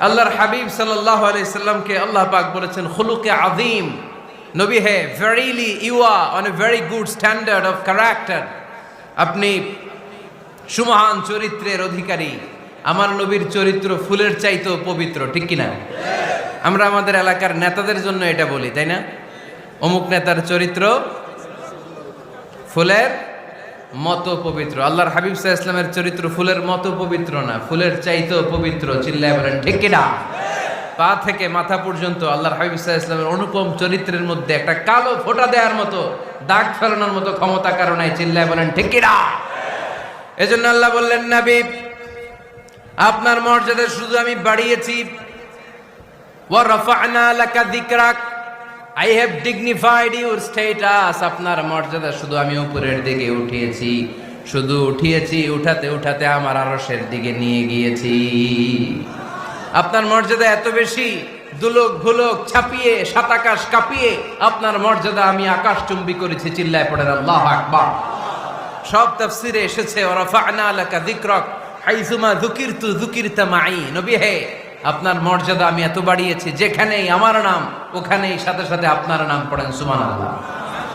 আল্লাহর হাবিব সাল্লাল্লাহু আলাইহি সাল্লামকে আল্লাহ পাক বলেছেন খুলুকে আযীম, নবী হে verily you are on a very good standard of character, আপনি সুমহান চরিত্রের অধিকারী। আমার নবীর চরিত্র ফুলের চাইতেও পবিত্র, ঠিক কিনা? আমরা আমাদের এলাকার নেতাদের জন্য এটা বলি, তাই না? অমুক নেতার চরিত্র ফুলের মতো পবিত্র। আল্লাহর হাবিব সাল্লাল্লাহু আলাইহি ওয়াসাল্লামের চরিত্র ফুলের মতো পবিত্র না, ফুলের চাইতেও পবিত্র। চিল্লায় বলেন ঠিক কিনা? পা থেকে মাথা পর্যন্ত আল্লাহর হাবিব সাল্লাল্লাহু আলাইহি ওয়াসাল্লামের অনুপম চরিত্রের মধ্যে একটা কালো ফোঁটা দেওয়ার মতো, দাগ ফেলানোর মতো ক্ষমতা কারণে। চিল্লায় বলেন ঠিক কিনা? এজন্য আল্লাহ বললেন, নবী আপনার মর্যাদা শুধু আমি বাড়িয়েছি, ওয়া রাফা'না লাকা যিকরাক, I have dignified your status, আপনার মর্যাদা শুধু আমি উপরের দিকে উঠিয়েছি, শুধু উঠিয়েছি, উঠাতে উঠাতে আমার আরশের দিকে নিয়ে গিয়েছি। আপনার মর্যাদা এত বেশি, দুলক ভুলক ছাপিয়ে সাত আকাশ কাঁপিয়ে আপনার মর্যাদা আমি আকাশচুম্বী করেছি। চিল্লায় পড়েন আল্লাহু আকবার। সব তাফসীরে এসেছে ওয়া রাফা'না লাকা যিকরাক হাইসুমা যুকিরতু যুকিরতা মাই, নবী হে আপনার মর্যাদা আমি এত বাড়িয়েছি, যেখানেই আমার নাম ওখানেই সাথে সাথে আপনার নাম পড়েন সুবহানাল্লাহ।